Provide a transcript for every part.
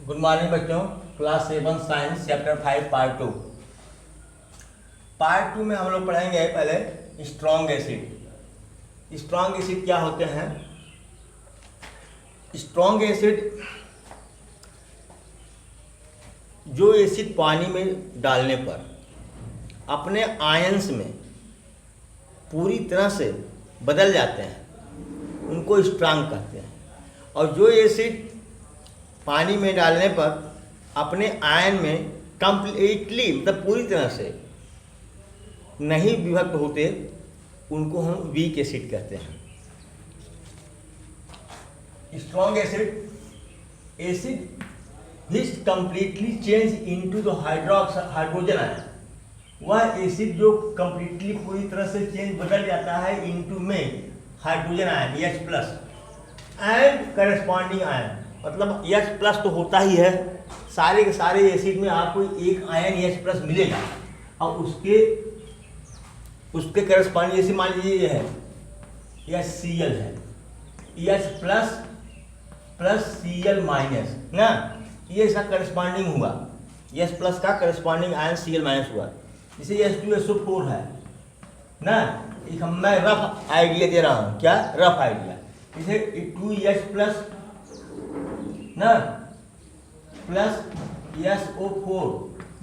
Good morning बच्चों। Class 7 science chapter 5 part 2। Part 2 में हम लोग पढ़ेंगे पहले स्ट्रॉन्ग एसिड। स्ट्रॉन्ग एसिड क्या होते हैं? स्ट्रॉन्ग एसिड जो एसिड पानी में डालने पर अपने आयंस में पूरी तरह से बदल जाते हैं उनको स्ट्रॉन्ग कहते हैं, और जो एसिड पानी में डालने पर अपने आयन में कंप्लीटली मतलब पूरी तरह से नहीं विभक्त होते उनको हम वीक एसिड कहते हैं। Strong acid which completely change into the hydrogen ion, वह एसिड जो कंप्लीटली पूरी तरह से बदल जाता है इनटू में hydrogen ion H+ and corresponding ion. मतलब H+ तो होता ही है, सारे के सारे एसिड में आपको एक आयन H+ मिलेगा, और उसके करस्पॉन्डिंग जैसे मान लीजिए ये है HCl है, H+ प्लस Cl माइनस ना, ये इसका करस्पॉन्डिंग हुआ, H+ का करस्पॉन्डिंग आयन Cl- हुआ। जैसे H2SO4 है ना, एक मैं रफ आइडिया दे रहा हूँ, क्या रफ आइडिया। जैसे 2H+ ना प्लस SO4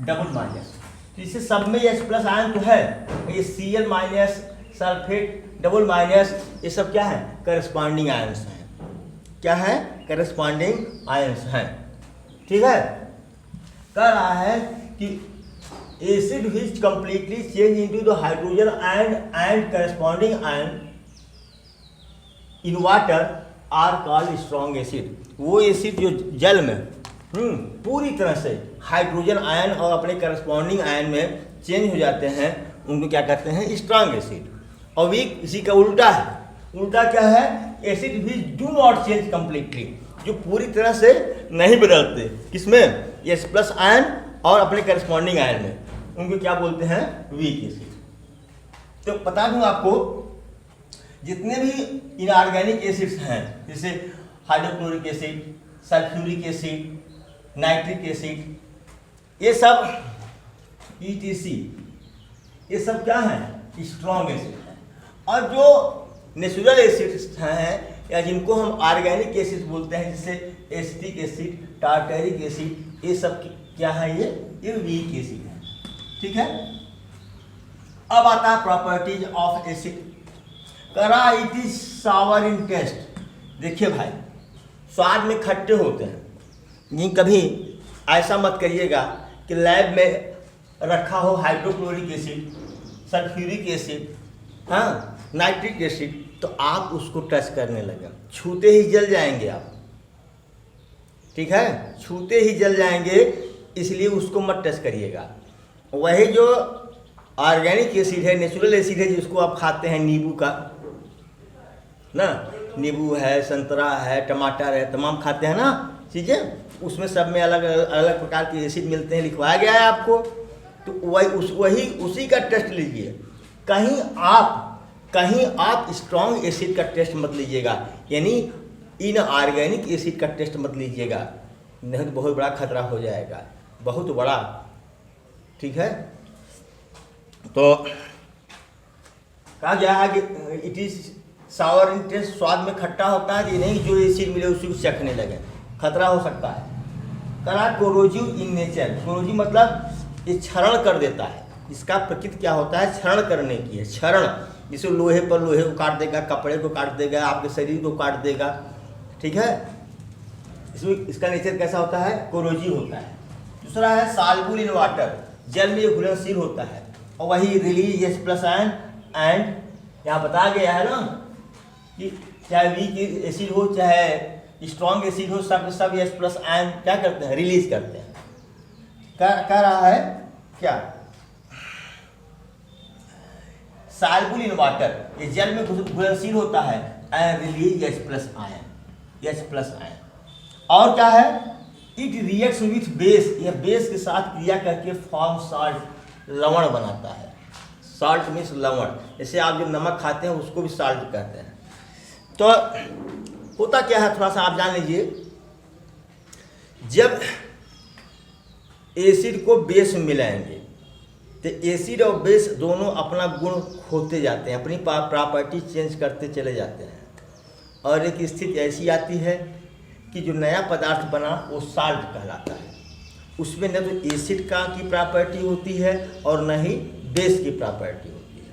डबल माइनस, तो इसे सब में H+ आयन तो है, ये Cl- सल्फेट डबल माइनस, ये सब क्या है? करस्पॉन्डिंग आयंस हैं। क्या है? करस्पॉन्डिंग आयंस हैं। ठीक है, कह रहा है कि acid which completely change into the hydrogen ion and corresponding ion in water are called strong acid. वो एसिड जो जल में पूरी तरह से हाइड्रोजन आयन और अपने करस्पॉन्डिंग आयन में चेंज हो जाते हैं उनको क्या कहते हैं? Strong acid. और वीक इसी का उल्टा है। उल्टा क्या है? एसिड भी डू नॉट चेंज कंप्लीटली, जो पूरी तरह से नहीं बदलते, किसमें? H+ आयन और अपने करस्पॉन्डिंग आयन में, उनको क्या बोलते हैं? Weak acid. तो बता दूं आपको, जितने भी इनऑर्गेनिक एसिड्स हैं, जैसे hydrochloric acid, sulphuric acid, nitric acid, ये सब ETC, ये सब क्या है? स्ट्रॉन्ग एसिड हैं। और जो नेचुरल एसिड्स हैं या जिनको हम ऑर्गेनिक एसिड बोलते हैं, जैसे एसिटिक एसिड, टार्टरिक एसिड, ये सब क्या है? ये वीक एसिड है। ठीक है, अब आता है प्रॉपर्टीज ऑफ एसिड। करा it is sour in taste. देखिए भाई, स्वाद में खट्टे होते हैं, ये कभी ऐसा मत करिएगा कि लैब में रखा हो हाइड्रोक्लोरिक एसिड, सल्फ्यूरिक एसिड, हाँ नाइट्रिक एसिड, तो आप उसको टच करने लगे, छूते ही जल जाएंगे आप। ठीक है, छूते ही जल जाएंगे, इसलिए उसको मत टच करिएगा। वही जो ऑर्गेनिक एसिड है, नेचुरल एसिड है, जिसको आप खाते हैं, नींबू का ना, नींबू है, संतरा है, टमाटर है, तमाम खाते हैं ना चीज़ें, उसमें सब में अलग अलग प्रकार के एसिड मिलते हैं, लिखवाया गया है आपको। तो वही उसी का टेस्ट लीजिए। कहीं आप स्ट्रॉन्ग एसिड का टेस्ट मत लीजिएगा, यानी इनऑर्गेनिक एसिड का टेस्ट मत लीजिएगा, नहीं तो बहुत बड़ा खतरा हो जाएगा, बहुत बड़ा। ठीक है, तो कहा गया है कि it is sour in taste, स्वाद में खट्टा होता है, ये नहीं जो एसिड मिले उसी को चखने लगे, खतरा हो सकता है। करा कोरोजिव इन नेचर। कोरोजिव मतलब ये क्षरण कर देता है, इसका प्रकृति क्या होता है? क्षरण करने की है, क्षरण। जिसे लोहे पर लोहे को काट देगा, कपड़े को काट देगा, आपके शरीर को काट देगा। ठीक है, इसमें इसका नेचर कैसा होता है? कोरोजिव होता है। दूसरा है सॉल्युबल इन वाटर, जल में घुलनशील होता है, और वही रिलीज H+ आयन एंड, यहाँ बताया गया है ना कि चाहे वीक एसिड हो चाहे स्ट्रॉन्ग एसिड हो, सब H+ आयन क्या करते हैं? रिलीज करते हैं। कह रहा है क्या? सॉल्युबल इन वाटर, ये जल में घुलनशील होता है, एंड रिलीज H+ आयन। और क्या है? इट रिएक्ट्स विथ बेस, यह बेस के साथ क्रिया करके फॉर्म साल्ट, लवण बनाता है। साल्ट मीन्स लवण, जैसे आप जो नमक खाते हैं उसको भी साल्ट कहते हैं। तो होता क्या है, थोड़ा सा आप जान लीजिए। जब एसिड को बेस में मिलाएंगे तो एसिड और बेस दोनों अपना गुण खोते जाते हैं, अपनी प्रॉपर्टी चेंज करते चले जाते हैं, और एक स्थिति ऐसी आती है कि जो नया पदार्थ बना वो साल्ट कहलाता है। उसमें न तो एसिड का की प्रॉपर्टी होती है और न ही बेस की प्रॉपर्टी होती है,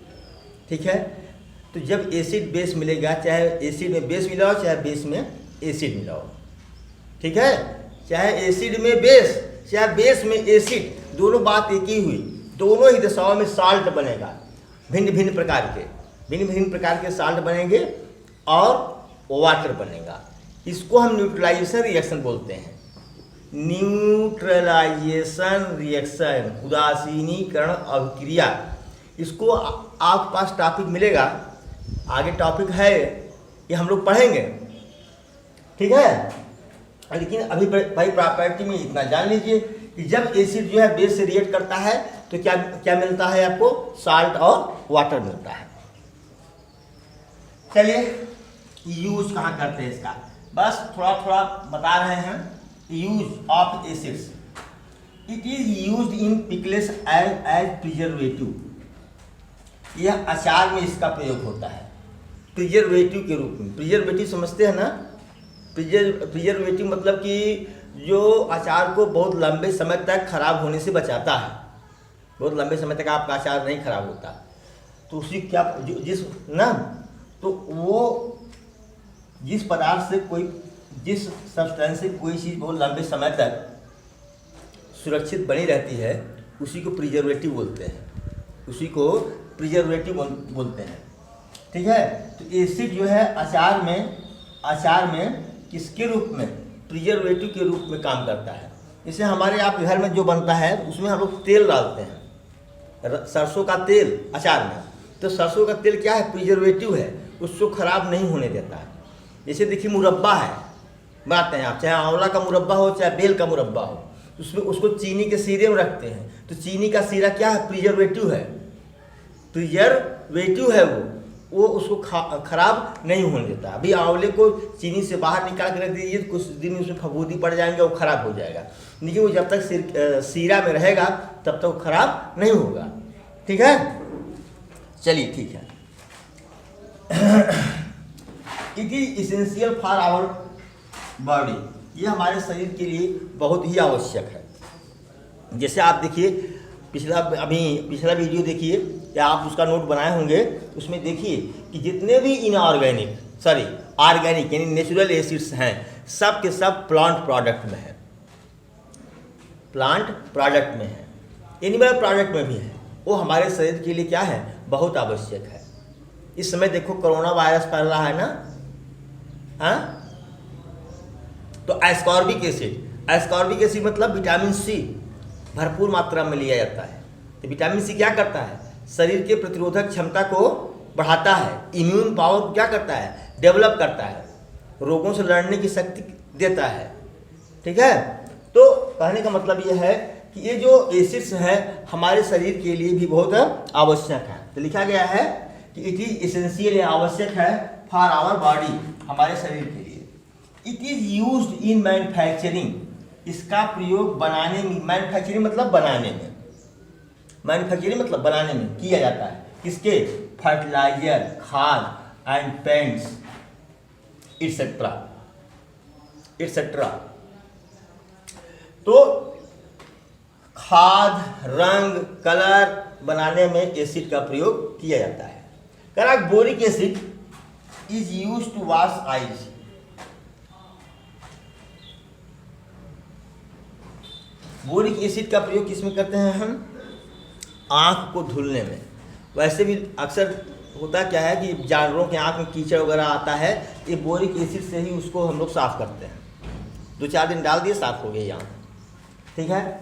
ठीक है। तो जब एसिड बेस मिलेगा, चाहे एसिड में बेस मिलाओ चाहे बेस में एसिड मिलाओ, ठीक है, चाहे एसिड में बेस चाहे बेस में एसिड, दोनों बात एक ही हुई, दोनों ही दशाओं में साल्ट बनेगा। भिन्न भिन्न प्रकार के साल्ट बनेंगे और वाटर बनेगा। इसको हम न्यूट्रलाइजेशन रिएक्शन बोलते हैं। न्यूट्रलाइजेशन रिएक्शन, उदासीनीकरण अभिक्रिया। इसको आपके पास टॉपिक मिलेगा, आगे टॉपिक है, ये हम लोग पढ़ेंगे, ठीक है। लेकिन अभी भाई प्रॉपर्टी में इतना जान लीजिए कि जब एसिड जो है बेस से रिएक्ट करता है तो क्या क्या मिलता है आपको, साल्ट और वाटर मिलता है। चलिए यूज कहाँ करते हैं इसका, बस थोड़ा थोड़ा बता रहे हैं। Use of acids, it is used in pickles as preservative. यह अचार में इसका प्रयोग होता है प्रिजर्वेटिव के रूप में। प्रिजर्वेटिव समझते हैं ना, प्रिजर्वेटिव मतलब कि जो अचार को बहुत लंबे समय तक खराब होने से बचाता है, बहुत लंबे समय तक आपका अचार नहीं खराब होता। तो उसी क्या जिस ना, तो वो जिस पदार्थ से कोई, जिस सब्सटेंस से कोई चीज़ बहुत लंबे समय तक सुरक्षित बनी रहती है उसी को प्रिजर्वेटिव बोलते हैं, उसी को प्रिजर्वेटिव बोलते हैं, ठीक है। तो एसिड जो है अचार में किसके रूप में, प्रिजर्वेटिव के रूप में काम करता है। जैसे हमारे आपके घर में जो बनता है उसमें हम लोग तेल डालते हैं, सरसों का तेल अचार में, तो सरसों का तेल क्या है, प्रिजर्वेटिव है, उसको खराब नहीं होने देता है। जैसे देखिए मुरब्बा है, बनाते हैं आप, चाहे आंवला का मुरब्बा हो चाहे बेल का मुरब्बा हो, उसमें उसको चीनी के सीरे में रखते हैं, तो चीनी का सीरा क्या है, प्रिजर्वेटिव है, प्रिजर्वेटिव है वो उसको खराब नहीं होने देता। अभी आंवले को चीनी से बाहर निकाल कर रख दीजिए, कुछ दिन उसमें फफूंदी पड़ जाएंगे, वो खराब हो जाएगा, लेकिन वो जब तक सीरा में रहेगा तब तक वो खराब नहीं होगा, ठीक है। चलिए ठीक है। It is essential for our body, ये हमारे शरीर के लिए बहुत ही आवश्यक है। जैसे आप देखिए पिछला वीडियो देखिए या आप उसका नोट बनाए होंगे, उसमें देखिए कि जितने भी ऑर्गेनिक यानी नेचुरल एसिड्स हैं सब के सब प्लांट प्रोडक्ट में है, एनिमल प्रोडक्ट में भी है। वो हमारे शरीर के लिए क्या है, बहुत आवश्यक है। इस समय देखो कोरोना वायरस फैल रहा है ना, हाँ, तो एस्कॉर्बिक एसिड मतलब विटामिन सी भरपूर मात्रा में लिया जाता है। तो विटामिन सी क्या करता है, शरीर के प्रतिरोधक क्षमता को बढ़ाता है, इम्यून पावर को क्या करता है, डेवलप करता है, रोगों से लड़ने की शक्ति देता है, ठीक है। तो कहने का मतलब यह है कि ये जो एसिड्स है हमारे शरीर के लिए भी बहुत आवश्यक है। तो लिखा गया है कि इट इज इसेंशियल, आवश्यक है, फॉर आवर बॉडी, हमारे शरीर के लिए। It is used in manufacturing, इसका प्रयोग बनाने में, मैन्युफैक्चरिंग मतलब बनाने में किया जाता है। किसके, फर्टिलाइजर, खाद एंड पेंट्स एटसेट्रा। तो खाद, रंग, कलर बनाने में एसिड का प्रयोग किया जाता है। करा boric acid is used to wash eyes, boric acid का प्रयोग किसमें करते हैं हम, आँख को धुलने में। वैसे भी अक्सर होता क्या है कि जानवरों के आँख में कीचड़ वगैरह आता है, ये बोरिक एसिड से ही उसको हम लोग साफ़ करते हैं। 2-4 दिन डाल दिए, साफ़ हो गई आँख, ठीक है।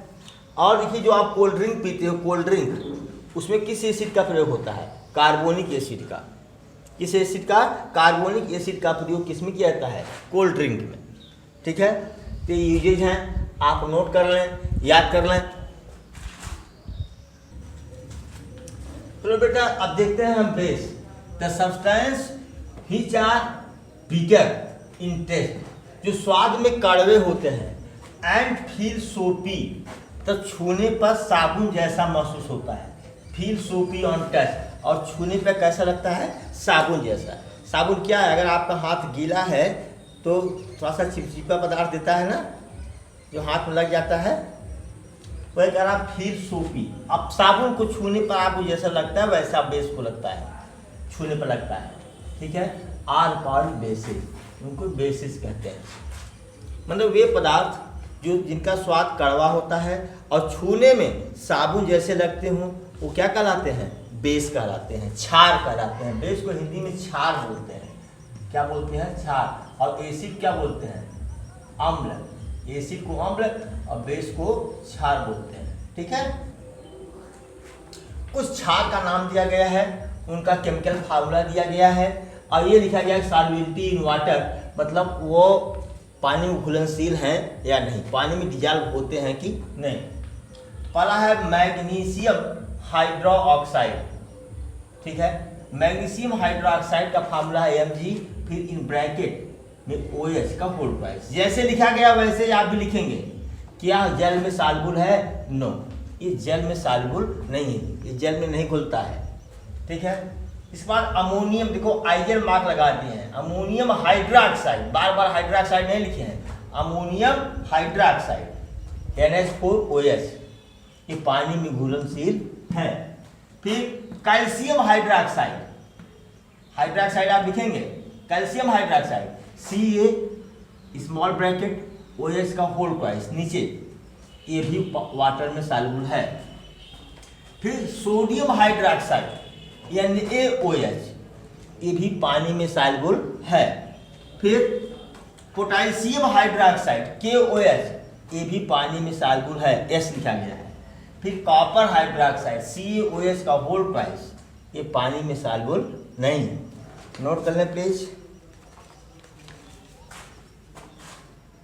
और देखिए जो आप कोल्ड ड्रिंक पीते हो, कोल्ड ड्रिंक, उसमें किस एसिड का प्रयोग होता है, कार्बोनिक एसिड का। किस एसिड का, कार्बोनिक एसिड का प्रयोग किसमें किया जाता है, कोल्ड ड्रिंक में, ठीक है। तो यूजेज हैं, आप नोट कर लें, याद कर लें। चलो बेटा अब देखते हैं हम base. The substance which are bitter in taste, जो स्वाद में कड़वे होते हैं, एंड फील सोपी, तो छूने पर साबुन जैसा महसूस होता है। फील सोपी ऑन टच, और छूने पर कैसा लगता है? साबुन जैसा। साबुन क्या है? अगर आपका हाथ गीला है तो थोड़ा सा चिपचिपा पदार्थ देता है ना, जो हाथ में लग जाता है, वह कह रहा फील सोपी। अब साबुन को छूने पर आपको जैसा लगता है वैसा बेस को लगता है, छूने पर लगता है। ठीक है, आर कॉल्ड बेसिस, उनको बेसिस कहते हैं। मतलब वे पदार्थ जो जिनका स्वाद कड़वा होता है और छूने में साबुन जैसे लगते हों, वो क्या कहलाते हैं? बेस कहलाते हैं, क्षार कहलाते हैं। बेस को हिंदी में क्षार बोलते हैं। क्या बोलते हैं? क्षार। और एसिड क्या बोलते हैं? अम्ल। एसिड को अम्ल और बेस को क्षार बोलते हैं। ठीक है, कुछ क्षार का नाम दिया गया है, उनका केमिकल फार्मूला दिया गया है, और ये लिखा गया है सॉल्युबिलिटी इन वाटर, मतलब वो पानी में घुलनशील हैं या नहीं, पानी में डिजॉल्व होते हैं कि नहीं। पहला है मैग्नीशियम हाइड्रोक्साइड। ठीक है, मैग्नीशियम हाइड्रोक्साइड का फार्मूला है Mg, फिर इन ब्रैकेट में OH का होल प्राइस। जैसे लिखा गया वैसे आप भी लिखेंगे। क्या जल में सॉल्युबल है? नो, ये जल में सॉल्युबल नहीं है, ये जल में नहीं घुलता है। ठीक है, इस बार अमोनियम, देखो आइजन मार्क लगा दिए हैं, अमोनियम हाइड्रोक्साइड, बार बार हाइड्रोक्साइड नहीं लिखे हैं, अमोनियम हाइड्रोक्साइड NH4OH, ये पानी में घुलनशील है। फिर कैल्शियम हाइड्रोक्साइड, हाइड्रोक्साइड आप लिखेंगे, calcium hydroxide Ca small bracket OH का होल प्राइस नीचे, ये भी वाटर में सॉल्युबल है। फिर सोडियम हाइड्रोक्साइड NaOH, ये भी पानी में सॉल्युबल है। फिर पोटेशियम हाइड्रोक्साइड KOH, ये भी पानी में सॉल्युबल है, S लिखा गया है। फिर कॉपर हाइड्रोक्साइड CaOH का होल प्राइस, ये पानी में सॉल्युबल नहीं है। नोट कर लें प्लीज।